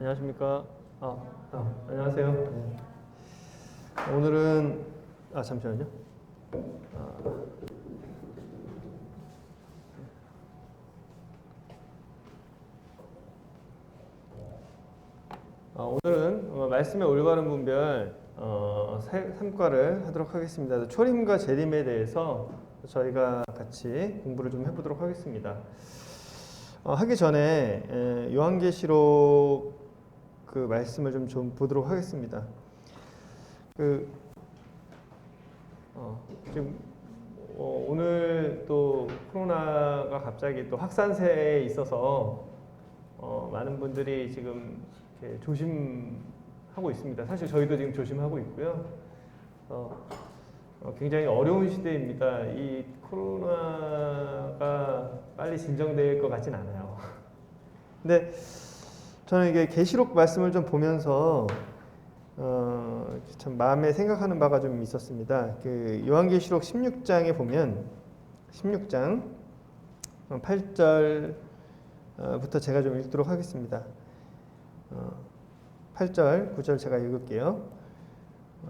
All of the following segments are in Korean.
안녕하십니까? 안녕하세요. 네. 오늘은 잠시만요. 오늘은 말씀의 올바른 분별 3과를 하도록 하겠습니다. 초림과 재림에 대해서 저희가 같이 공부를 좀 해보도록 하겠습니다. 하기 전에 요한계시록 그 말씀을 좀 보도록 하겠습니다. 지금 오늘 또 코로나가 갑자기 또 확산세에 있어서 많은 분들이 지금 이렇게 조심하고 있습니다. 사실 저희도 지금 조심하고 있고요. 굉장히 어려운 시대입니다. 이 코로나가 빨리 진정될 것 같진 않아요. 근데 저는 이게 계시록 말씀을 좀 보면서 참 마음에 생각하는 바가 좀 있었습니다. 그 요한계시록 16장에 보면 16장 8절부터 제가 좀 읽도록 하겠습니다. 8절, 9절 제가 읽을게요.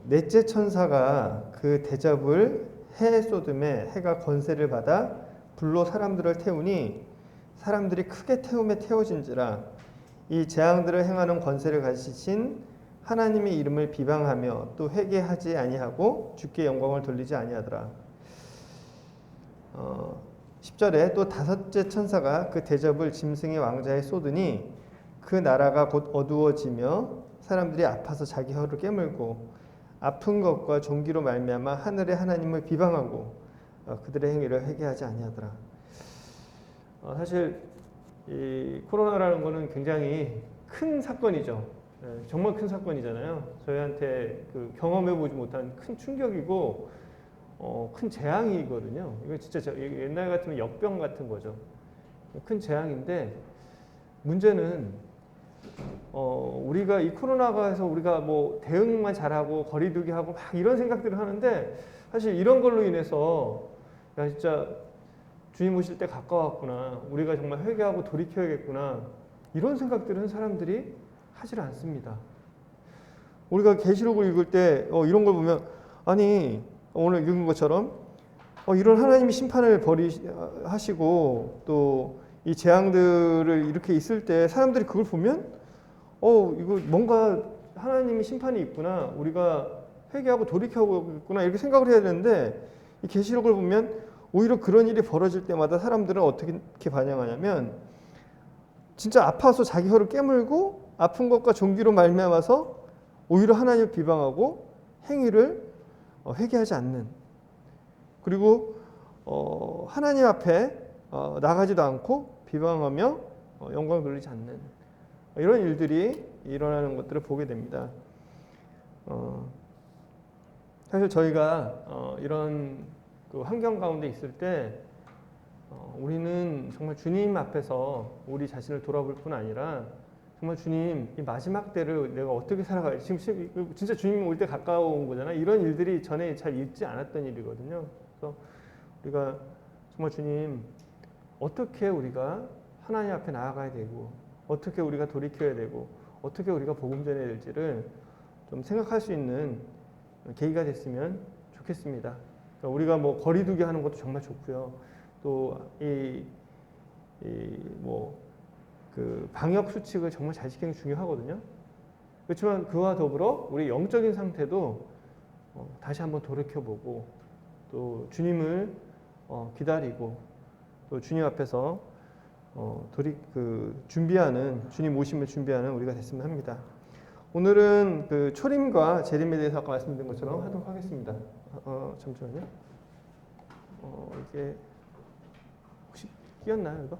넷째 천사가 그 대접을 해에 쏟음에 해가 권세를 받아 불로 사람들을 태우니 사람들이 크게 태움에 태워진지라. 이 재앙들을 행하는 권세를 가지신 하나님의 이름을 비방하며 또 회개하지 아니하고 주께 영광을 돌리지 아니하더라. 10절에 또 다섯째 천사가 그 대접을 짐승의 왕자에 쏟으니 그 나라가 곧 어두워지며 사람들이 아파서 자기 혀를 깨물고 아픈 것과 종기로 말미암아 하늘의 하나님을 비방하고 그들의 행위를 회개하지 아니하더라. 사실 이 코로나라는 것은 굉장히 큰 사건이죠. 정말 큰 사건이잖아요. 저희한테 그 경험해보지 못한 큰 충격이고 큰 재앙이거든요. 이거 진짜 옛날 같으면 역병 같은 거죠. 큰 재앙인데 문제는 우리가 이 코로나가 해서 우리가 뭐 대응만 잘하고 거리두기 하고 막 이런 생각들을 하는데 사실 이런 걸로 인해서 야 진짜 주님 오실 때 가까웠구나. 우리가 정말 회개하고 돌이켜야겠구나. 이런 생각들은 사람들이 하질 않습니다. 우리가 계시록을 읽을 때 이런 걸 보면 아니 오늘 읽은 것처럼 이런 하나님이 심판을 하시고 또 이 재앙들을 이렇게 있을 때 사람들이 그걸 보면 이거 뭔가 하나님이 심판이 있구나. 우리가 회개하고 돌이켜보고 있구나. 이렇게 생각을 해야 되는데 이 계시록을 보면 오히려 그런 일이 벌어질 때마다 사람들은 어떻게 반응하냐면 진짜 아파서 자기 혀를 깨물고 아픈 것과 종기로 말미암아서 오히려 하나님을 비방하고 행위를 회개하지 않는, 그리고 하나님 앞에 나가지도 않고 비방하며 영광을 돌리지 않는 이런 일들이 일어나는 것들을 보게 됩니다. 사실 저희가 이런 그 환경 가운데 있을 때 우리는 정말 주님 앞에서 우리 자신을 돌아볼 뿐 아니라 정말 주님 이 마지막 때를 내가 어떻게 살아가야지, 지금 진짜 주님 올 때 가까운 거잖아요. 이런 일들이 전에 잘 있지 않았던 일이거든요. 그래서 우리가 정말 주님 어떻게 우리가 하나님 앞에 나아가야 되고 어떻게 우리가 돌이켜야 되고 어떻게 우리가 복음 전해야 될지를 좀 생각할 수 있는 계기가 됐으면 좋겠습니다. 그러니까 우리가 뭐 거리두기 하는 것도 정말 좋고요. 또 그 방역 수칙을 정말 잘 지키는 게 중요하거든요. 그렇지만 그와 더불어 우리 영적인 상태도 다시 한번 돌이켜보고 또 주님을 기다리고 또 주님 앞에서 준비하는, 주님 오심을 준비하는 우리가 됐으면 합니다. 오늘은 그 초림과 재림에 대해서 아까 말씀드린 것처럼 하도록 하겠습니다. 잠시만요. 이게 혹시 끼었나요, 이거?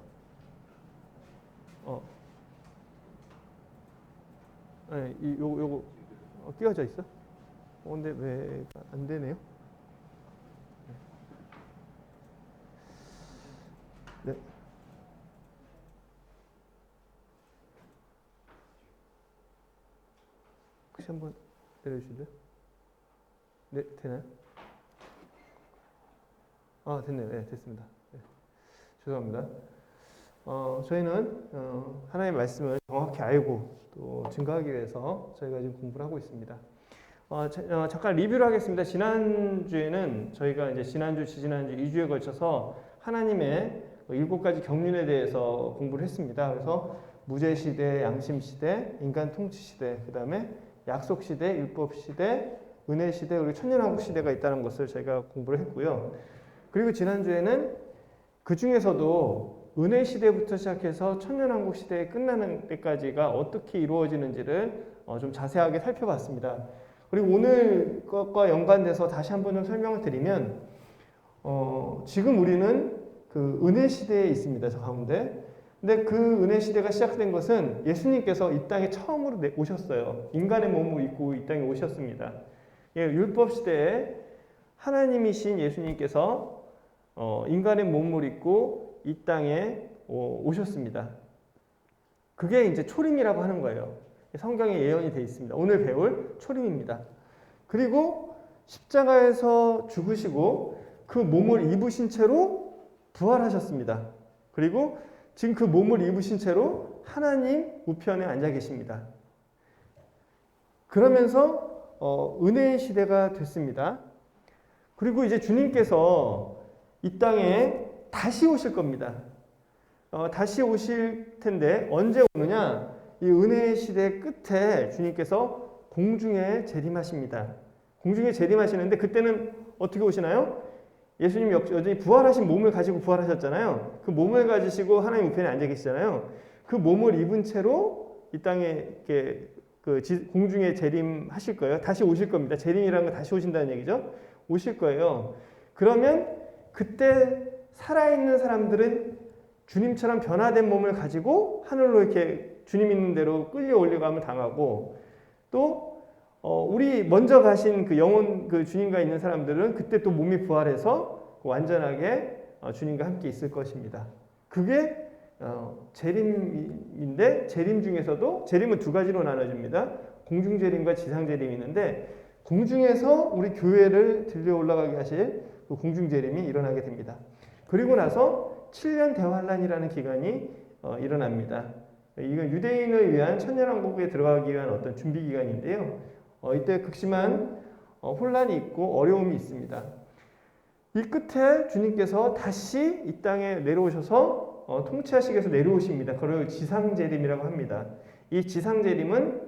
네, 요거 끼워져 있어? 근데 왜 안 되네요? 네. 혹시 한번 내려주실래요? 네, 되나요? 됐네요. 네, 됐습니다. 네, 죄송합니다. 저희는 하나님의 말씀을 정확히 알고 또 증가하기 위해서 저희가 지금 공부를 하고 있습니다. 잠깐 리뷰를 하겠습니다. 지난주에는 저희가 이제 지난주, 지지난주 2주에 걸쳐서 하나님의 7가지 경륜에 대해서 공부를 했습니다. 그래서 무죄시대, 양심시대, 인간 통치시대, 그 다음에 약속시대, 율법시대, 은혜시대, 그리고 천년왕국시대가 있다는 것을 저희가 공부를 했고요. 그리고 지난주에는 그 중에서도 은혜시대부터 시작해서 천년왕국시대에 끝나는 때까지가 어떻게 이루어지는지를 좀 자세하게 살펴봤습니다. 그리고 오늘 것과 연관돼서 다시 한번 좀 설명을 드리면 지금 우리는 그 은혜 시대에 있습니다. 저 가운데. 근데 그 은혜 시대가 시작된 것은 예수님께서 이 땅에 처음으로 오셨어요. 인간의 몸을 입고 이 땅에 오셨습니다. 율법 시대에 하나님이신 예수님께서 인간의 몸을 입고 이 땅에 오셨습니다. 그게 이제 초림이라고 하는 거예요. 성경에 예언이 되어 있습니다. 오늘 배울 초림입니다. 그리고 십자가에서 죽으시고 그 몸을 입으신 채로 부활하셨습니다. 그리고 지금 그 몸을 입으신 채로 하나님 우편에 앉아 계십니다. 그러면서 은혜의 시대가 됐습니다. 그리고 이제 주님께서 이 땅에 다시 오실 겁니다. 다시 오실 텐데 언제 오느냐? 이 은혜의 시대 끝에 주님께서 공중에 재림하십니다. 공중에 재림하시는데 그때는 어떻게 오시나요? 예수님 여전히 부활하신 몸을 가지고 부활하셨잖아요. 그 몸을 가지시고 하나님 우편에 앉아 계시잖아요. 그 몸을 입은 채로 이 땅에 이렇게 공중에 재림하실 거예요. 다시 오실 겁니다. 재림이라는 건 다시 오신다는 얘기죠. 오실 거예요. 그러면 그때 살아있는 사람들은 주님처럼 변화된 몸을 가지고 하늘로 이렇게 주님 있는 대로 끌려 올려가면 당하고 또 우리 먼저 가신 그 영혼 그 주님과 있는 사람들은 그때 또 몸이 부활해서 완전하게 주님과 함께 있을 것입니다. 그게 재림인데 재림 중에서도 재림은 두 가지로 나눠집니다. 공중 재림과 지상 재림이 있는데 공중에서 우리 교회를 들려 올라가게 하실 그 공중 재림이 일어나게 됩니다. 그리고 나서 7년 대환란이라는 기간이 일어납니다. 이건 유대인을 위한 천년왕국에 들어가기 위한 어떤 준비 기간인데요. 이때 극심한 혼란이 있고 어려움이 있습니다. 이 끝에 주님께서 다시 이 땅에 내려오셔서 통치하시기 위해서 내려오십니다. 그걸 지상재림이라고 합니다. 이 지상재림은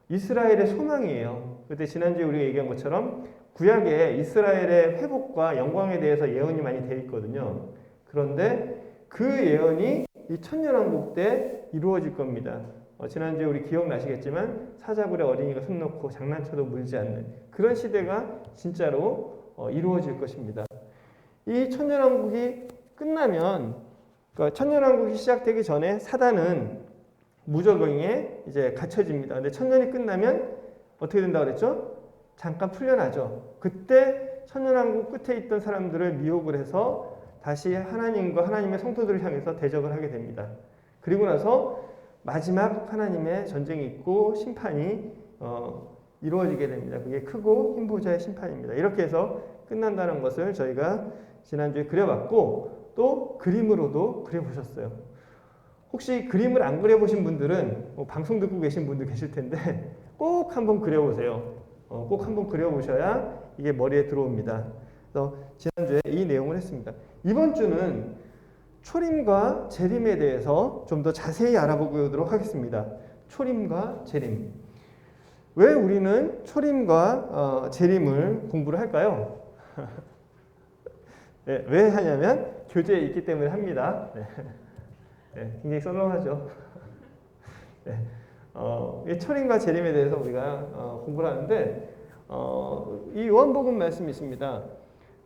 이스라엘의 소망이에요. 그때 지난주에 우리가 얘기한 것처럼 구약에 이스라엘의 회복과 영광에 대해서 예언이 많이 되어 있거든요. 그런데 그 예언이 이 천년왕국 때 이루어질 겁니다. 지난주에 우리 기억나시겠지만 사자굴에 어린이가 손 놓고 장난쳐도 물지 않는 그런 시대가 진짜로 이루어질 것입니다. 이 천년왕국이 끝나면 그러니까 천년왕국이 시작되기 전에 사단은 무저갱에 이제 갇혀집니다. 근데 천년이 끝나면 어떻게 된다고 그랬죠? 잠깐 풀려나죠. 그때 천년왕국 끝에 있던 사람들을 미혹을 해서 다시 하나님과 하나님의 성도들을 향해서 대적을 하게 됩니다. 그리고 나서 마지막 하나님의 전쟁이 있고 심판이 이루어지게 됩니다. 그게 크고 힘부자의 심판입니다. 이렇게 해서 끝난다는 것을 저희가 지난주에 그려봤고 또 그림으로도 그려보셨어요. 혹시 그림을 안 그려보신 분들은 방송 듣고 계신 분들 계실 텐데 꼭 한번 그려보세요. 꼭 한번 그려보셔야 이게 머리에 들어옵니다. 그래서 지난주에 이 내용을 했습니다. 이번 주는 초림과 재림에 대해서 좀 더 자세히 알아보도록 하겠습니다. 초림과 재림. 왜 우리는 초림과 재림을 공부를 할까요? 네, 왜 하냐면 교재에 있기 때문에 합니다. 네. 네, 굉장히 썰렁하죠. 네, 초림과 재림에 대해서 우리가 공부를 하는데 이 요한복음 말씀이 있습니다.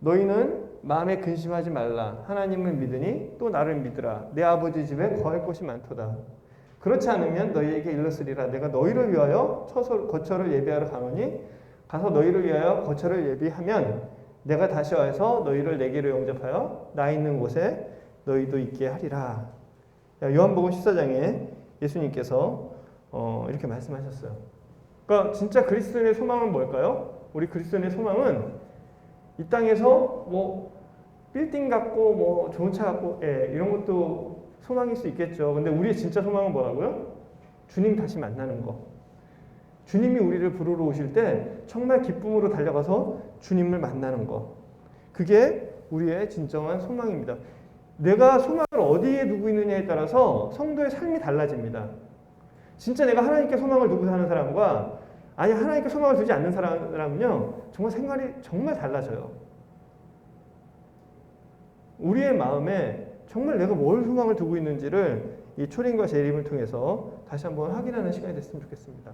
너희는 마음에 근심하지 말라. 하나님을 믿으니 또 나를 믿으라. 내 아버지 집에 거할 곳이 많도다. 그렇지 않으면 너희에게 일렀으리라. 내가 너희를 위하여 거처를 예비하러 가노니 가서 너희를 위하여 거처를 예비하면 내가 다시 와서 너희를 내게로 영접하여 나 있는 곳에 너희도 있게 하리라. 요한복음 14장에 예수님께서 이렇게 말씀하셨어요. 그러니까 진짜 그리스도인의 소망은 뭘까요? 우리 그리스도인의 소망은 이 땅에서 뭐 빌딩 갖고 뭐 좋은 차 갖고 이런 것도 소망일 수 있겠죠. 근데 우리의 진짜 소망은 뭐라고요? 주님 다시 만나는 거. 주님이 우리를 부르러 오실 때 정말 기쁨으로 달려가서 주님을 만나는 거. 그게 우리의 진정한 소망입니다. 내가 소망을 어디에 두고 있느냐에 따라서 성도의 삶이 달라집니다. 진짜 내가 하나님께 소망을 두고 사는 사람과 아니 하나님께 소망을 두지 않는 사람은요 정말 생활이 정말 달라져요. 우리의 마음에 정말 내가 뭘 소망을 두고 있는지를 이 초림과 재림을 통해서 다시 한번 확인하는 시간이 됐으면 좋겠습니다.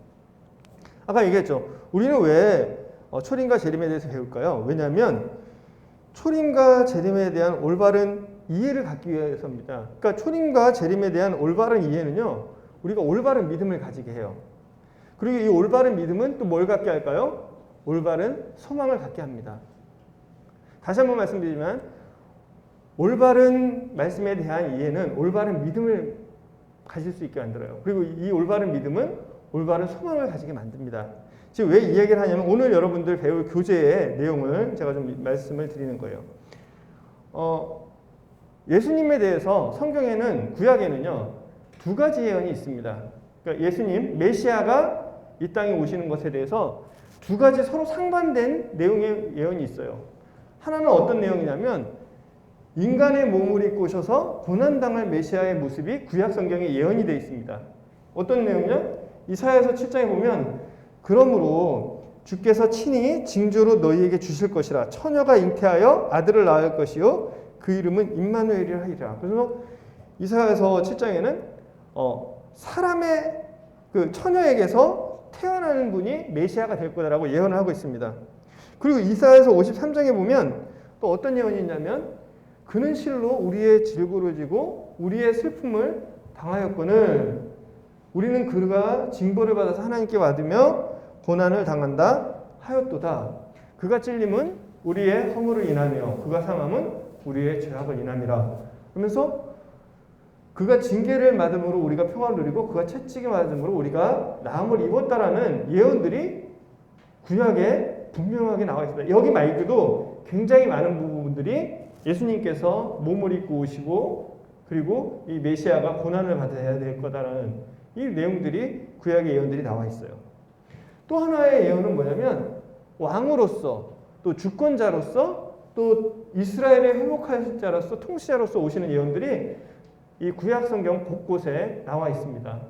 아까 얘기했죠. 우리는 왜 초림과 재림에 대해서 배울까요? 왜냐하면 초림과 재림에 대한 올바른 이해를 갖기 위해서입니다. 그러니까 초림과 재림에 대한 올바른 이해는요, 우리가 올바른 믿음을 가지게 해요. 그리고 이 올바른 믿음은 또 뭘 갖게 할까요? 올바른 소망을 갖게 합니다. 다시 한번 말씀드리지만 올바른 말씀에 대한 이해는 올바른 믿음을 가질 수 있게 만들어요. 그리고 이 올바른 믿음은 올바른 소망을 가지게 만듭니다. 지금 왜 이 얘기를 하냐면 오늘 여러분들 배울 교재의 내용을 제가 좀 말씀을 드리는 거예요. 예수님에 대해서 성경에는 구약에는요 두 가지 예언이 있습니다. 그러니까 예수님 메시아가 이 땅에 오시는 것에 대해서 두 가지 서로 상반된 내용의 예언이 있어요. 하나는 어떤 내용이냐면 인간의 몸을 입고 오셔서 고난당할 메시아의 모습이 구약 성경에 예언이 되어 있습니다. 어떤 내용이냐? 이사야서 7장에 보면 그러므로 주께서 친히 징조로 너희에게 주실 것이라 처녀가 잉태하여 아들을 낳을 것이요 그 이름은 임마누엘이라 하리라. 그래서 이사야서 7장에는 사람의 그 처녀에게서 태어나는 분이 메시아가 될 거다라고 예언을 하고 있습니다. 그리고 이사야서 53장에 보면 또 어떤 예언이 있냐면 그는 실로 우리의 질고를 지고 우리의 슬픔을 당하였거늘 우리는 그가 징벌을 받아서 하나님께 받으며 고난을 당한다 하였도다. 그가 찔림은 우리의 허물을 인하며 그가 상함은 우리의 죄악을 인함이라. 그러면서 그가 징계를 받음으로 우리가 평화를 누리고 그가 채찍을 받음으로 우리가 나음을 입었다라는 예언들이 구약에 분명하게 나와 있습니다. 여기 말고도 굉장히 많은 부분들이 예수님께서 몸을 입고 오시고 그리고 이 메시아가 고난을 받아야 될 거다라는 이 내용들이 구약의 예언들이 나와 있어요. 또 하나의 예언은 뭐냐면 왕으로서 또 주권자로서 또 이스라엘의 회복할 자로서 통치자로서 오시는 예언들이 이 구약 성경 곳곳에 나와 있습니다.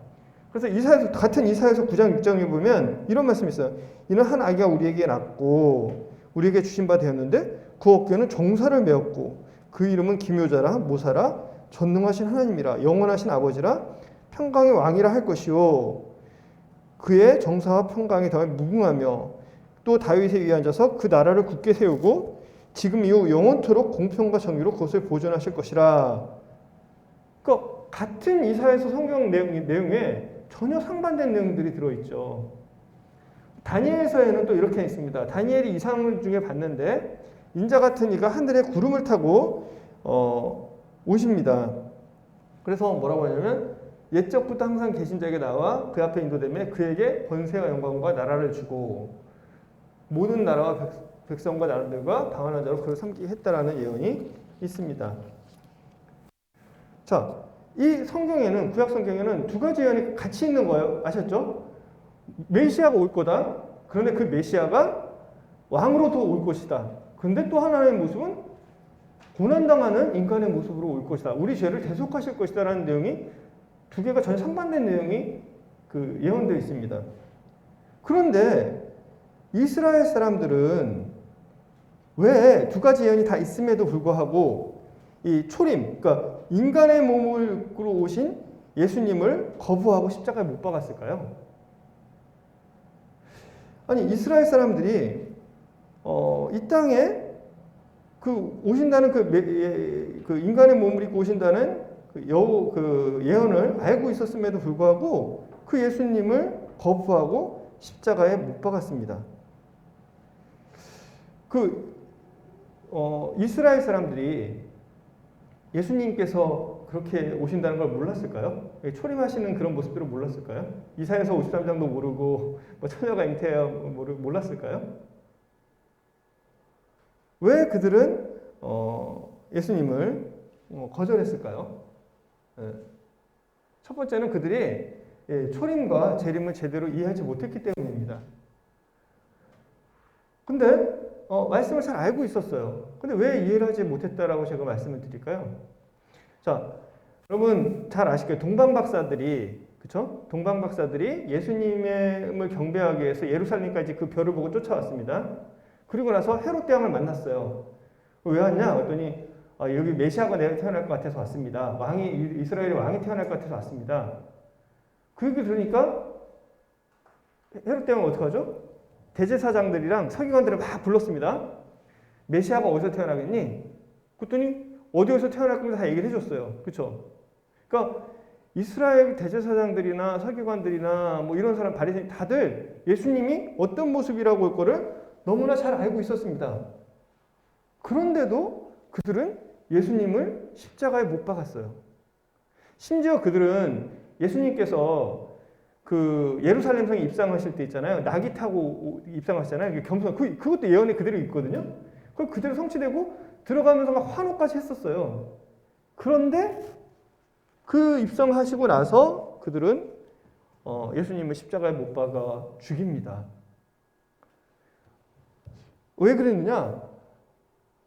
그래서 이사야서 같은 이사야서 9장 6장에 보면 이런 말씀이 있어요. 이는 한 아기가 우리에게 낳고 우리에게 주신 바 되었는데 그 어깨는 정사를 메었고 그 이름은 기묘자라 모사라 전능하신 하나님이라 영원하신 아버지라 평강의 왕이라 할 것이요 그의 정사와 평강이 더하여 무궁하며 또 다윗에 위에 앉아서 그 나라를 굳게 세우고 지금 이후 영원토록 공평과 정의로 그것을 보존하실 것이라. 그러니까 같은 이사야서 성경 내용에 전혀 상반된 내용들이 들어있죠. 다니엘서에는 또 이렇게 있습니다. 다니엘이 이상을 중에 봤는데 인자 같은 이가 하늘에 구름을 타고 오십니다. 그래서 뭐라고 하냐면 옛적부터 항상 계신 자에게 나와 그 앞에 인도되며 그에게 권세와 영광과 나라를 주고 모든 나라와 백성과 나라들과 방언한 자로 그를 삼기게 했다라는 예언이 있습니다. 자, 이 성경에는 구약 성경에는 두 가지 예언이 같이 있는 거예요. 아셨죠? 메시아가 올 거다. 그런데 그 메시아가 왕으로도 올 것이다. 그런데 또 하나의 모습은 고난당하는 인간의 모습으로 올 것이다. 우리 죄를 대속하실 것이다라는 내용이 두 개가 전혀 상반된 내용이 그 예언되어 있습니다. 그런데 이스라엘 사람들은 왜 두 가지 예언이 다 있음에도 불구하고 이 초림, 그러니까 인간의 몸으로 오신 예수님을 거부하고 십자가에 못 박았을까요? 아니 이스라엘 사람들이 이 땅에 그 오신다는 그 인간의 몸을 입고 오신다는 그 예언을 알고 있었음에도 불구하고 그 예수님을 거부하고 십자가에 못 박았습니다. 이스라엘 사람들이 예수님께서 그렇게 오신다는 걸 몰랐을까요? 초림하시는 그런 모습들을 몰랐을까요? 이사야서 53장도 모르고 처녀가 잉태해야 몰랐을까요? 왜 그들은 예수님을 거절했을까요? 첫 번째는 그들이 초림과 재림을 제대로 이해하지 못했기 때문입니다. 근데 말씀을 잘 알고 있었어요. 근데 왜 이해를 하지 못했다라고 제가 말씀을 드릴까요? 자, 여러분 잘 아실 거예요. 동방박사들이, 그쵸? 동방박사들이 예수님을 경배하기 위해서 예루살렘까지 그 별을 보고 쫓아왔습니다. 그리고 나서 헤롯 대왕을 만났어요. 왜 왔냐? 그랬더니 여기 메시아가 태어날 것 같아서 왔습니다. 이스라엘의 왕이 태어날 것 같아서 왔습니다. 그 얘기 들으니까 헤롯 대왕은 어떻게 하죠? 대제사장들이랑 서기관들을 막 불렀습니다. 메시아가 어디서 태어나겠니? 그랬더니 어디에서 태어날 겁니다. 다 얘기를 해줬어요. 그렇죠? 그러니까 이스라엘 대제사장들이나 서기관들이나 뭐 이런 사람 바리새인 다들 예수님이 어떤 모습이라고 할 거를 너무나 잘 알고 있었습니다. 그런데도 그들은 예수님을 십자가에 못 박았어요. 심지어 그들은 예수님께서 그 예루살렘 성에 입성하실 때 있잖아요. 나귀 타고 입성하시잖아요. 겸손. 그것도 예언에 그대로 있거든요. 그걸 그대로 성취되고 들어가면서 막 환호까지 했었어요. 그런데 그 입성하시고 나서 그들은 예수님을 십자가에 못 박아 죽입니다. 왜 그랬느냐?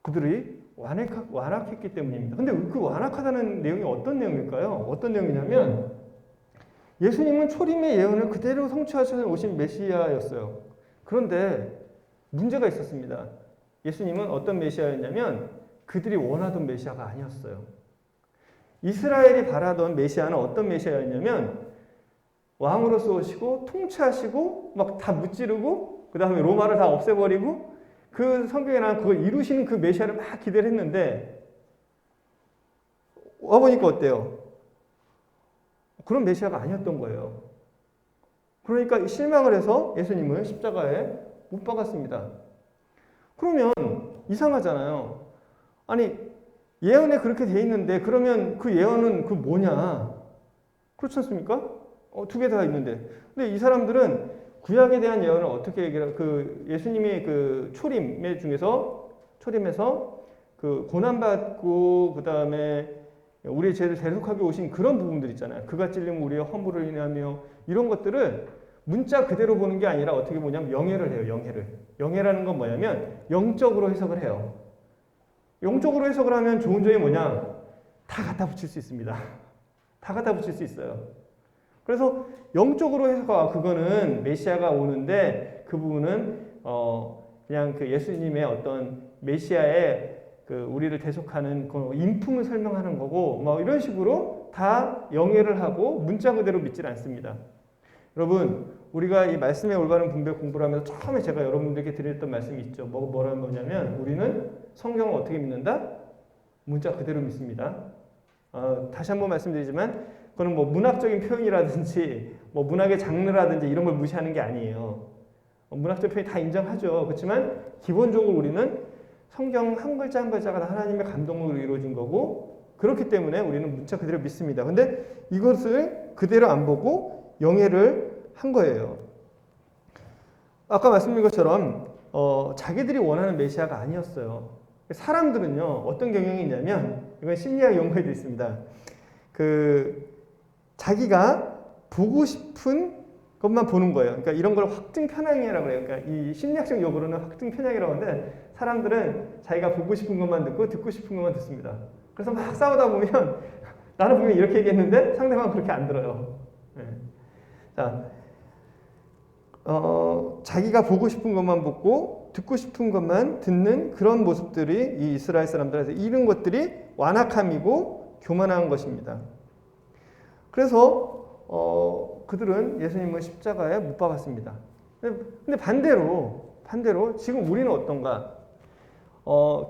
그들이 완악했기 때문입니다. 근데 그 완악하다는 내용이 어떤 내용일까요? 어떤 내용이냐면 예수님은 초림의 예언을 그대로 성취하셔서 오신 메시아였어요. 그런데 문제가 있었습니다. 예수님은 어떤 메시아였냐면 그들이 원하던 메시아가 아니었어요. 이스라엘이 바라던 메시아는 어떤 메시아였냐면 왕으로서 오시고 통치하시고 막 다 무찌르고 그 다음에 로마를 다 없애버리고 그 성경에 나온 그걸 이루시는 그 메시아를 막 기대를 했는데 와보니까 어때요? 그런 메시아가 아니었던 거예요. 그러니까 실망을 해서 예수님을 십자가에 못 박았습니다. 그러면 이상하잖아요. 아니 예언에 그렇게 돼 있는데 그러면 그 예언은 그 뭐냐? 그렇지 않습니까? 두 개 다 있는데. 근데 이 사람들은 구약에 대한 예언을 어떻게 얘기를 그 예수님의 그 초림에서 그 고난받고 그 다음에 우리의 죄를 대속하게 오신 그런 부분들 있잖아요. 그가 찔림은 우리의 허물을 인하며 이런 것들을 문자 그대로 보는 게 아니라 어떻게 보냐면 영해를 해요. 영해를. 영해라는 건 뭐냐면 영적으로 해석을 해요. 영적으로 해석을 하면 좋은 점이 뭐냐? 다 갖다 붙일 수 있습니다. 다 갖다 붙일 수 있어요. 그래서 영적으로 해석하고 그거는 메시아가 오는데 그 부분은 그냥 그 예수님의 어떤 메시아의 그 우리를 대속하는 그 인품을 설명하는 거고 뭐 이런 식으로 다 영해를 하고 문자 그대로 믿질 않습니다. 여러분 우리가 이 말씀의 올바른 분별 공부를 하면서 처음에 제가 여러분들께 드렸던 말씀이 있죠. 뭐냐면 우리는 성경을 어떻게 믿는다? 문자 그대로 믿습니다. 다시 한번 말씀드리지만 그거는 뭐 문학적인 표현이라든지 뭐 문학의 장르라든지 이런 걸 무시하는 게 아니에요. 문학적 표현이 다 인정하죠. 그렇지만 기본적으로 우리는 성경 한 글자 한 글자가 다 하나님의 감동으로 이루어진 거고 그렇기 때문에 우리는 문자 그대로 믿습니다. 근데 이것을 그대로 안 보고 영해를 한 거예요. 아까 말씀드린 것처럼 자기들이 원하는 메시아가 아니었어요. 사람들은요 어떤 경향이 있냐면 이건 심리학 용어에도 있습니다. 자기가 보고 싶은 것만 보는 거예요. 그러니까 이런 걸 확증 편향이라고 해요. 그러니까 이 심리학적 용어로는 확증 편향이라고 하는데 사람들은 자기가 보고 싶은 것만 듣고 싶은 것만 듣습니다. 그래서 막 싸우다 보면 나는 분명히 이렇게 얘기했는데 상대방은 그렇게 안 들어요. 네. 자, 자기가 보고 싶은 것만 보고 듣고 싶은 것만 듣는 그런 모습들이 이 이스라엘 사람들에서 이런 것들이 완악함이고 교만한 것입니다. 그래서 그들은 예수님을 십자가에 못 박았습니다. 근데 반대로 지금 우리는 어떤가?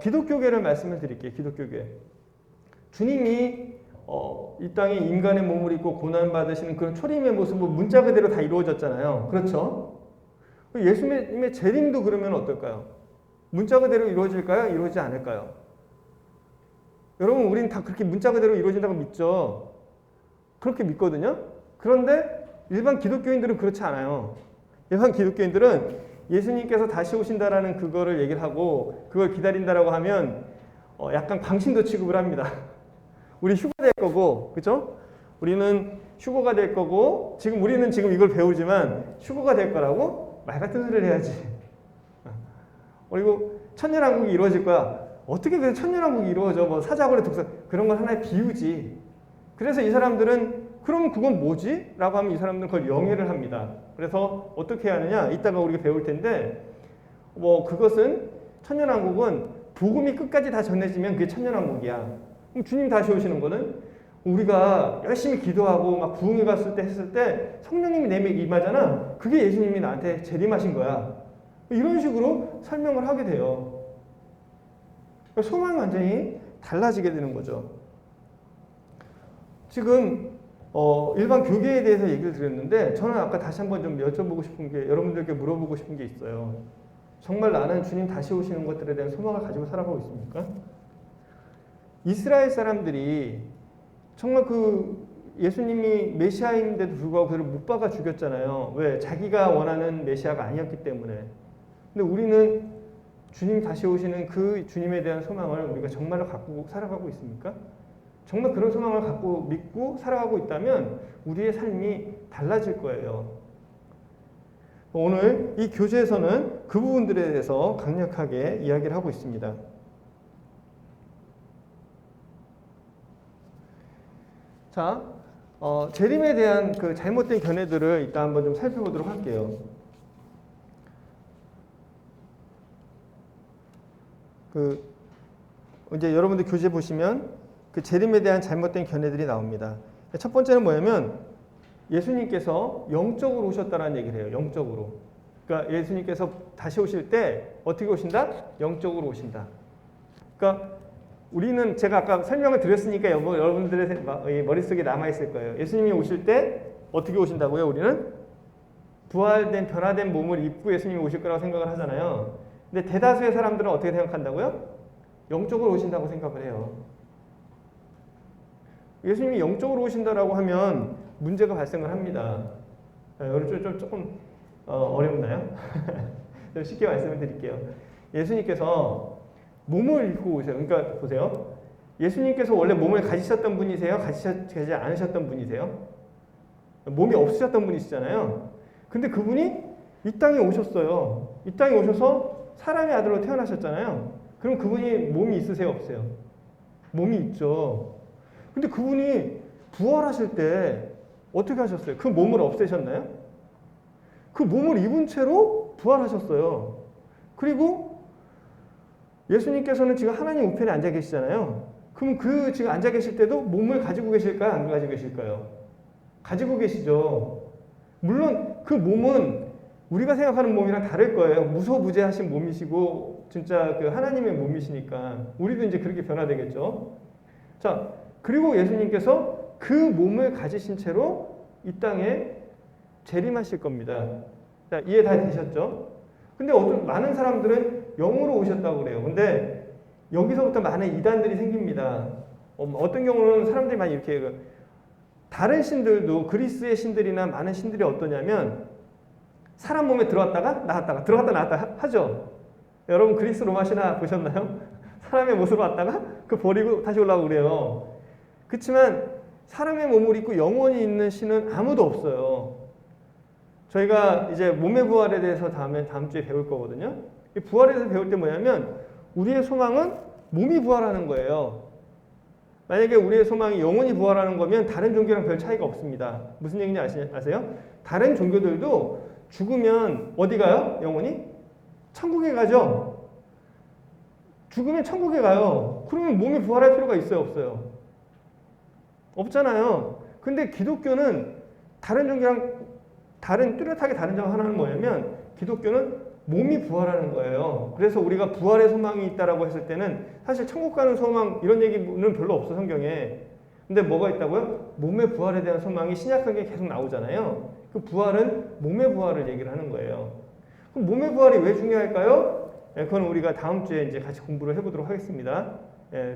기독교계를 말씀을 드릴게요. 기독교계. 주님이 이 땅에 인간의 몸을 입고 고난받으시는 그런 초림의 모습은 문자 그대로 다 이루어졌잖아요. 그렇죠? 예수님의 재림도 그러면 어떨까요? 문자 그대로 이루어질까요? 이루어지지 않을까요? 여러분 우리는 다 그렇게 문자 그대로 이루어진다고 믿죠. 그렇게 믿거든요. 그런데 일반 기독교인들은 그렇지 않아요. 일반 기독교인들은 예수님께서 다시 오신다라는 그거를 얘기를 하고 그걸 기다린다라고 하면 약간 광신도 취급을 합니다. 우리 휴가 될 거고, 그죠? 우리는 휴거가 될 거고 지금 우리는 지금 이걸 배우지만 휴거가 될 거라고 말 같은 소리를 해야지. 그리고 천년왕국이 이루어질 거야. 어떻게 그 천년왕국이 이루어져? 뭐 사자고래 독사 그런 건 하나의 비유지. 그래서 이 사람들은 그럼 그건 뭐지? 라고 하면 이 사람들은 그걸 영예를 합니다. 그래서 어떻게 하느냐? 이따가 우리가 배울 텐데 뭐 그것은 천년왕국은 복음이 끝까지 다 전해지면 그게 천년왕국이야. 그럼 주님 다시 오시는 거는 우리가 열심히 기도하고 막 부흥회 갔을 때 했을 때 성령님이 내게 임하잖아. 그게 예수님이 나한테 재림하신 거야. 이런 식으로 설명을 하게 돼요. 소망이 완전히 달라지게 되는 거죠. 지금 일반 교계에 대해서 얘기를 드렸는데 저는 아까 다시 한번 좀 여쭤보고 싶은 게 여러분들께 물어보고 싶은 게 있어요. 정말 나는 주님 다시 오시는 것들에 대한 소망을 가지고 살아가고 있습니까? 이스라엘 사람들이 정말 그 예수님이 메시아인데도 불구하고 그를 못 박아 죽였잖아요. 왜? 자기가 원하는 메시아가 아니었기 때문에. 근데 우리는 주님 다시 오시는 그 주님에 대한 소망을 우리가 정말로 갖고 살아가고 있습니까? 정말 그런 소망을 갖고 믿고 살아가고 있다면 우리의 삶이 달라질 거예요. 오늘 이 교재에서는 그 부분들에 대해서 강력하게 이야기를 하고 있습니다. 자, 재림에 대한 그 잘못된 견해들을 일단 한번 좀 살펴보도록 할게요. 이제 여러분들 교재 보시면 그 재림에 대한 잘못된 견해들이 나옵니다. 첫 번째는 뭐냐면 예수님께서 영적으로 오셨다라는 얘기를 해요. 영적으로. 그러니까 예수님께서 다시 오실 때 어떻게 오신다? 영적으로 오신다. 그러니까 우리는 제가 아까 설명을 드렸으니까 여러분들의 머릿속에 남아있을 거예요. 예수님이 오실 때 어떻게 오신다고요? 우리는 부활된 변화된 몸을 입고 예수님이 오실 거라고 생각을 하잖아요. 근데 대다수의 사람들은 어떻게 생각한다고요? 영적으로 오신다고 생각을 해요. 예수님이 영적으로 오신다라고 하면 문제가 발생을 합니다. 여러분 조금 어렵나요? 좀 쉽게 말씀을 드릴게요. 예수님께서 몸을 입고 오세요. 그러니까 보세요. 예수님께서 원래 몸을 가지셨던 분이세요? 가지지 않으셨던 분이세요? 몸이 없으셨던 분이시잖아요. 근데 그분이 이 땅에 오셨어요. 이 땅에 오셔서 사람의 아들로 태어나셨잖아요. 그럼 그분이 몸이 있으세요? 없어요? 몸이 있죠. 근데 그분이 부활하실 때 어떻게 하셨어요? 그 몸을 없애셨나요? 그 몸을 입은 채로 부활하셨어요. 그리고 예수님께서는 지금 하나님 우편에 앉아 계시잖아요. 그럼 그 지금 앉아 계실 때도 몸을 가지고 계실까요? 안 가지고 계실까요? 가지고 계시죠. 물론 그 몸은 우리가 생각하는 몸이랑 다를 거예요. 무소부재하신 몸이시고 진짜 그 하나님의 몸이시니까 우리도 이제 그렇게 변화되겠죠. 자, 그리고 예수님께서 그 몸을 가지신 채로 이 땅에 재림하실 겁니다. 자, 이해 다 되셨죠? 근데 많은 사람들은 영으로 오셨다고 그래요. 근데 여기서부터 많은 이단들이 생깁니다. 어떤 경우는 사람들이 많이 이렇게 다른 신들도 그리스의 신들이나 많은 신들이 어떠냐면 사람 몸에 들어왔다가 나왔다가 들어갔다 나왔다 하죠. 여러분 그리스 로마 신화 보셨나요? 사람의 모습으로 왔다가 그 버리고 다시 올라오고 그래요. 그렇지만 사람의 몸을 입고 영원히 있는 신은 아무도 없어요. 저희가 이제 몸의 부활에 대해서 다음 주에 배울 거거든요. 이 부활에 대해서 배울 때 뭐냐면 우리의 소망은 몸이 부활하는 거예요. 만약에 우리의 소망이 영원히 부활하는 거면 다른 종교랑 별 차이가 없습니다. 무슨 얘기인지 아세요? 다른 종교들도 죽으면 어디 가요? 영원히? 천국에 가죠. 죽으면 천국에 가요. 그러면 몸이 부활할 필요가 있어요? 없어요? 없잖아요. 근데 기독교는 다른 종교랑 뚜렷하게 다른 점 하나는 뭐냐면 기독교는 몸이 부활하는 거예요. 그래서 우리가 부활의 소망이 있다라고 했을 때는 사실 천국 가는 소망 이런 얘기는 별로 없어 성경에. 근데 뭐가 있다고요? 몸의 부활에 대한 소망이 신약성경에 계속 나오잖아요. 그 부활은 몸의 부활을 얘기를 하는 거예요. 그럼 몸의 부활이 왜 중요할까요? 그건 우리가 다음 주에 이제 같이 공부를 해보도록 하겠습니다.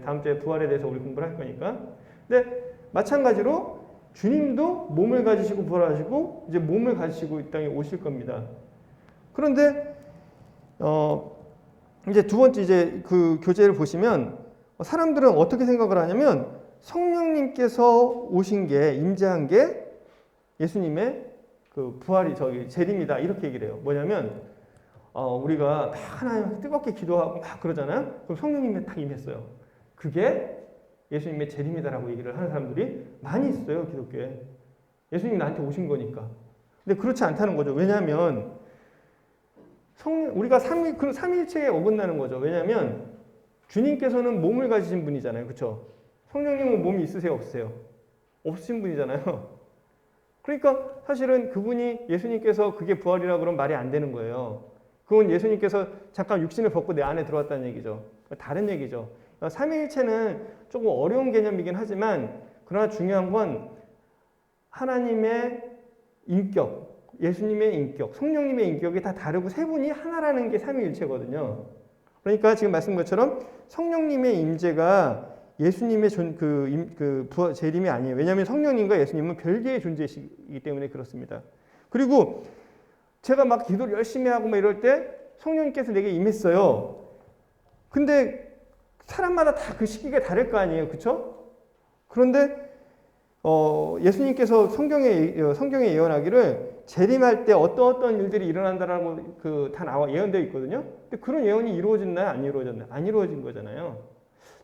다음 주에 부활에 대해서 우리 공부를 할 거니까. 근데 마찬가지로 주님도 몸을 가지시고 부활하시고 이제 몸을 가지시고 이 땅에 오실 겁니다. 그런데 이제 두 번째 이제 그 교재를 보시면 사람들은 어떻게 생각을 하냐면 성령님께서 오신 게 임재한 게 예수님의 그 부활이 재림이다 이렇게 얘기를 해요. 뭐냐면 우리가 막 하나님 뜨겁게 기도하고 막 그러잖아요. 그럼 성령님이 딱 임했어요. 그게 예수님의 재림이다라고 얘기를 하는 사람들이 많이 있어요, 기독교에. 예수님이 나한테 오신 거니까. 근데 그렇지 않다는 거죠. 왜냐하면 우리가 삼위일체에 어긋나는 거죠. 왜냐하면 주님께서는 몸을 가지신 분이잖아요. 그렇죠? 성령님은 몸이 있으세요, 없으세요? 없으신 분이잖아요. 그러니까 사실은 그분이 예수님께서 그게 부활이라 그러면 말이 안 되는 거예요. 그건 예수님께서 잠깐 육신을 벗고 내 안에 들어왔다는 얘기죠. 다른 얘기죠. 삼위일체는 조금 어려운 개념이긴 하지만 그러나 중요한 건 하나님의 인격, 예수님의 인격, 성령님의 인격이 다 다르고 세 분이 하나라는 게 삼위일체거든요. 그러니까 지금 말씀드린 것처럼 성령님의 임재가 예수님의 재림이 아니에요. 왜냐하면 성령님과 예수님은 별개의 존재이기 때문에 그렇습니다. 그리고 제가 막 기도를 열심히 하고 막 이럴 때 성령님께서 내게 임했어요. 근데 사람마다 다 그 시기가 다를 거 아니에요. 그렇죠? 그런데 예수님께서 성경에 예언하기를 재림할 때 어떤 일들이 일어난다라고 다 나와 예언되어 있거든요. 근데 그런 예언이 이루어졌나요? 안 이루어졌나요? 안 이루어진 거잖아요.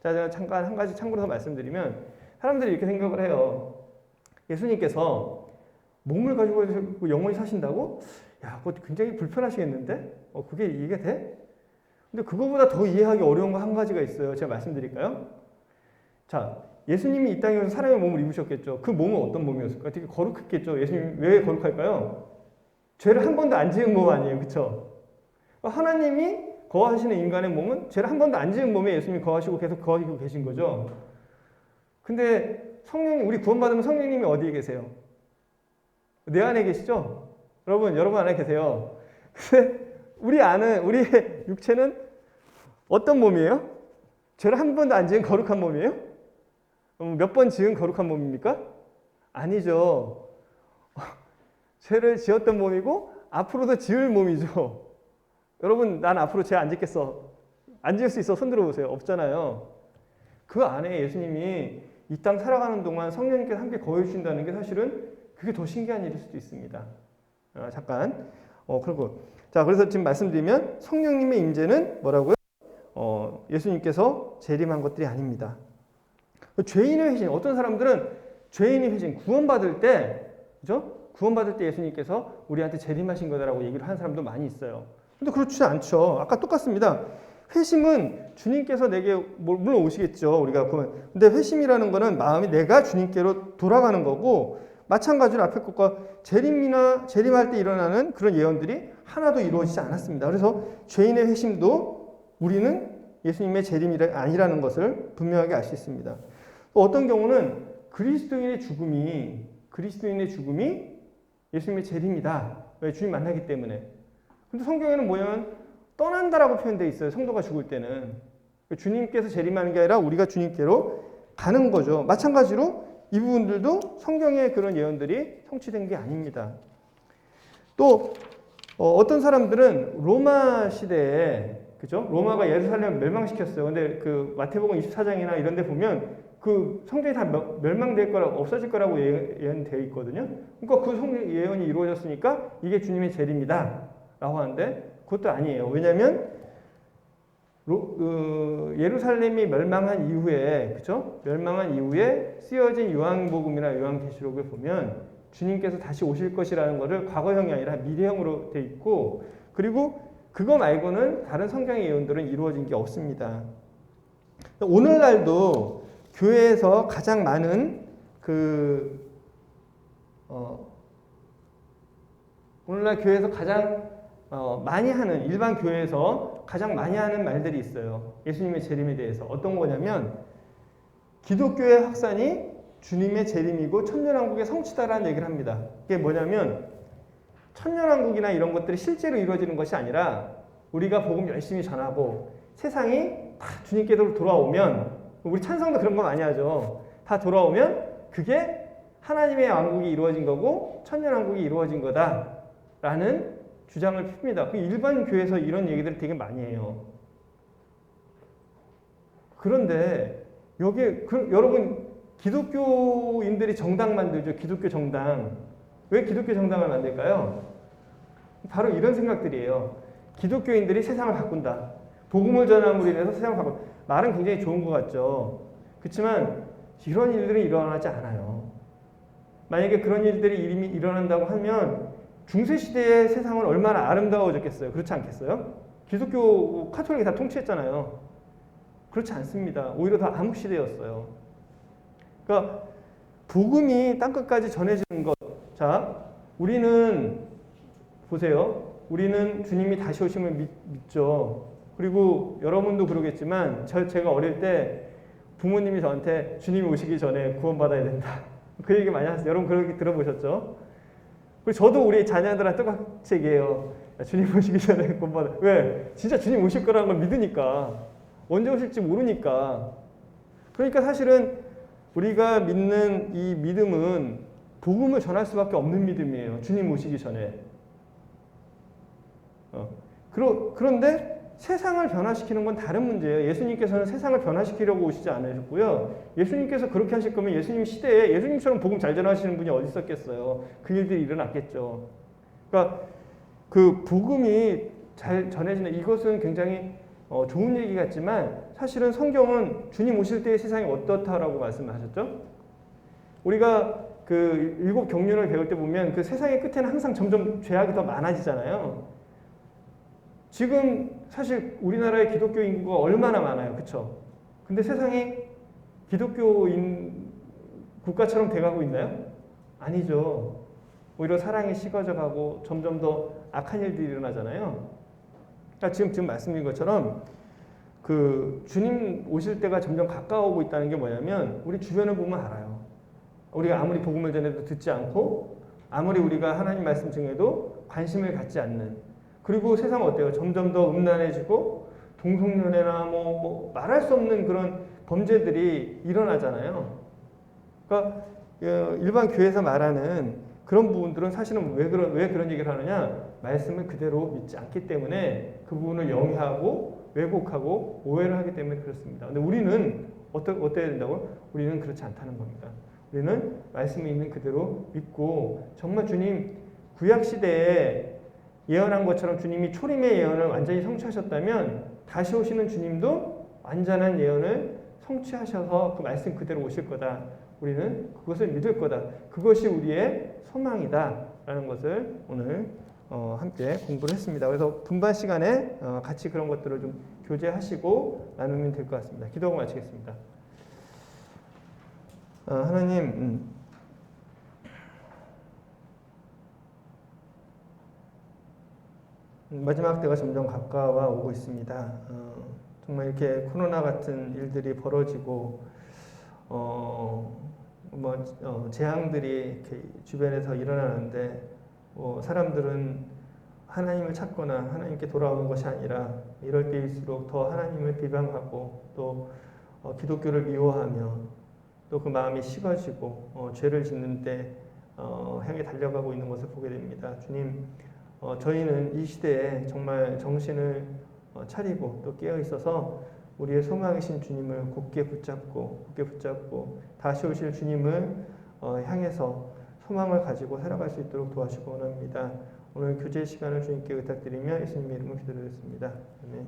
자, 제가 잠깐 한 가지 참고로 말씀드리면 사람들이 이렇게 생각을 해요. 예수님께서 몸을 가지고 영원히 사신다고? 야, 그거 굉장히 불편하시겠는데? 그게 이해가 돼? 근데 그거보다 더 이해하기 어려운 거 한 가지가 있어요. 제가 말씀드릴까요? 자, 예수님이 이 땅에 서 사람의 몸을 입으셨겠죠. 그 몸은 어떤 몸이었을까요? 되게 거룩했겠죠. 예수님 왜 거룩할까요? 죄를 한 번도 안 지은 몸 아니에요. 그렇죠? 하나님이 거하시는 인간의 몸은 죄를 한 번도 안 지은 몸에 예수님이 거하시고 계속 거하시고 계신 거죠. 근데 성령님, 우리 구원받으면 성령님이 어디에 계세요? 내 안에 계시죠? 여러분 안에 계세요. 근데 우리의 육체는 어떤 몸이에요? 죄를 한 번도 안 지은 거룩한 몸이에요? 몇 번 지은 거룩한 몸입니까? 아니죠. 죄를 지었던 몸이고 앞으로도 지을 몸이죠. 여러분, 난 앞으로 죄 안 짓겠어. 안 지을 수 있어. 손 들어보세요. 없잖아요. 그 안에 예수님이 이 땅 살아가는 동안 성령님께서 함께 거해 주신다는 게 사실은 그게 더 신기한 일일 수도 있습니다. 잠깐. 그리고 자, 그래서 지금 말씀드리면 성령님의 임재는 뭐라고요? 예수님께서 재림한 것들이 아닙니다. 죄인의 회심. 어떤 사람들은 죄인의 회심, 구원받을 때, 그죠? 구원받을 때 예수님께서 우리한테 재림하신 거다라고 얘기를 하는 사람도 많이 있어요. 근데 그렇지 않죠. 아까 똑같습니다. 회심은 주님께서 내게 물론 오시겠죠. 우리가 보면. 근데 회심이라는 거는 마음이 내가 주님께로 돌아가는 거고 마찬가지로 앞에 것과 재림할 때 일어나는 그런 예언들이 하나도 이루어지지 않았습니다. 그래서 죄인의 회심도 우리는 예수님의 재림이 아니라는 것을 분명하게 알 수 있습니다. 또 어떤 경우는 그리스도인의 죽음이 예수님의 재림이다. 왜? 주님 만나기 때문에. 근데 성경에는 뭐냐면 떠난다라고 표현되어 있어요. 성도가 죽을 때는. 주님께서 재림하는 게 아니라 우리가 주님께로 가는 거죠. 마찬가지로 이 부분들도 성경의 그런 예언들이 성취된 게 아닙니다. 또 어떤 사람들은 로마 시대에, 그죠? 로마가 예루살렘을 멸망시켰어요. 근데 그 마태복음 24장이나 이런 데 보면 그 성전이 다 멸망될 거라고, 없어질 거라고 예언되어 있거든요. 그러니까 그 성경 예언이 이루어졌으니까 이게 주님의 재림이다 라고 하는데 그것도 아니에요. 왜냐하면 예루살렘이 멸망한 이후에, 그죠? 멸망한 이후에 쓰여진 요한복음이나 요한계시록을 보면 주님께서 다시 오실 것이라는 것을 과거형이 아니라 미래형으로 돼 있고, 그리고 그거 말고는 다른 성경의 예언들은 이루어진 게 없습니다. 오늘날도 교회에서 가장 많은 오늘날 교회에서 가장 많이 하는, 일반 교회에서 가장 많이 하는 말들이 있어요. 예수님의 재림에 대해서. 어떤 거냐면 기독교의 확산이 주님의 재림이고 천년왕국의 성취다라는 얘기를 합니다. 그게 뭐냐면 천년왕국이나 이런 것들이 실제로 이루어지는 것이 아니라 우리가 복음 열심히 전하고 세상이 다 주님께로 돌아오면, 우리 찬성도 그런 거 많이 하죠. 다 돌아오면 그게 하나님의 왕국이 이루어진 거고 천년왕국이 이루어진 거다라는 주장을 핍니다. 그 일반 교회에서 이런 얘기들을 되게 많이 해요. 그런데 여기 여러분 기독교인들이 정당 만들죠. 기독교 정당. 왜 기독교 정당을 만들까요? 바로 이런 생각들이에요. 기독교인들이 세상을 바꾼다. 복음을 전함으로 인해서 세상을 바꾼다. 말은 굉장히 좋은 것 같죠. 그렇지만 이런 일들이 일어나지 않아요. 만약에 그런 일들이 이미 일어난다고 하면 중세시대의 세상은 얼마나 아름다워졌겠어요. 그렇지 않겠어요? 기독교, 카톨릭이 다 통치했잖아요. 그렇지 않습니다. 오히려 더 암흑시대였어요. 그러니까 복음이 땅끝까지 전해지는 것. 자, 우리는 보세요. 우리는 주님이 다시 오심을 믿죠. 그리고 여러분도 그러겠지만 제가 어릴 때 부모님이 저한테 주님이 오시기 전에 구원받아야 된다. 그 얘기 많이 하세요. 여러분 그렇게 들어보셨죠? 그리고 저도 우리 자녀들한테 똑같이 얘기해요. 야, 주님 오시기 전에 구원받아. 왜? 진짜 주님 오실 거라는 걸 믿으니까. 언제 오실지 모르니까. 그러니까 사실은 우리가 믿는 이 믿음은 복음을 전할 수밖에 없는 믿음이에요. 주님 오시기 전에. 그런데 세상을 변화시키는 건 다른 문제예요. 예수님께서는 세상을 변화시키려고 오시지 않으셨고요. 예수님께서 그렇게 하실 거면 예수님 시대에 예수님처럼 복음 잘 전하시는 분이 어디 있었겠어요. 그 일들이 일어났겠죠. 그러니까 그 복음이 잘 전해지는 이것은 굉장히 좋은 얘기 같지만 사실은 성경은 주님 오실 때의 세상이 어떻다라고 말씀하셨죠? 우리가 그 7 경륜을 배울 때 보면 그 세상의 끝에는 항상 점점 죄악이 더 많아지잖아요. 지금 사실 우리나라의 기독교 인구가 얼마나 많아요. 그렇죠? 근데 세상이 기독교인 국가처럼 돼가고 있나요? 아니죠. 오히려 사랑이 식어져 가고 점점 더 악한 일들이 일어나잖아요. 그러니까 지금 말씀드린 것처럼 그 주님 오실 때가 점점 가까워오고 있다는 게 뭐냐면 우리 주변을 보면 알아요. 우리가 아무리 복음을 전해도 듣지 않고 아무리 우리가 하나님 말씀 중에도 관심을 갖지 않는 그리고 세상은 어때요? 점점 더 음란해지고 동성연애나 뭐 말할 수 없는 그런 범죄들이 일어나잖아요. 그러니까 일반 교회에서 말하는 그런 부분들은 사실은 왜 그런 얘기를 하느냐? 말씀을 그대로 믿지 않기 때문에 그 부분을 영위하고 왜곡하고 오해를 하기 때문에 그렇습니다. 근데 우리는 어때야 된다고요? 우리는 그렇지 않다는 겁니다. 우리는 말씀이 있는 그대로 믿고 정말 주님 구약 시대에 예언한 것처럼 주님이 초림의 예언을 완전히 성취하셨다면 다시 오시는 주님도 완전한 예언을 성취하셔서 그 말씀 그대로 오실 거다. 우리는 그것을 믿을 거다. 그것이 우리의 소망이다. 라는 것을 오늘 함께 공부를 했습니다. 그래서 분반 시간에 같이 그런 것들을 좀 교제하시고 나누면 될 것 같습니다. 기도하고 마치겠습니다. 하나님, 마지막 때가 점점 가까워 오고 있습니다. 정말 이렇게 코로나 같은 일들이 벌어지고 재앙들이 이렇게 주변에서 일어나는데 사람들은 하나님을 찾거나 하나님께 돌아오는 것이 아니라 이럴 때일수록 더 하나님을 비방하고 또 기독교를 미워하며 또 그 마음이 식어지고 죄를 짓는 데 향해 달려가고 있는 것을 보게 됩니다. 주님, 저희는 이 시대에 정말 정신을 차리고 또 깨어 있어서 우리의 소망이신 주님을 굳게 붙잡고 다시 오실 주님을 향해서 소망을 가지고 살아갈 수 있도록 도와주시기 원합니다. 오늘 교제 시간을 주님께 부탁드리며 예수님의 이름으로 기도드렸습니다. 아멘.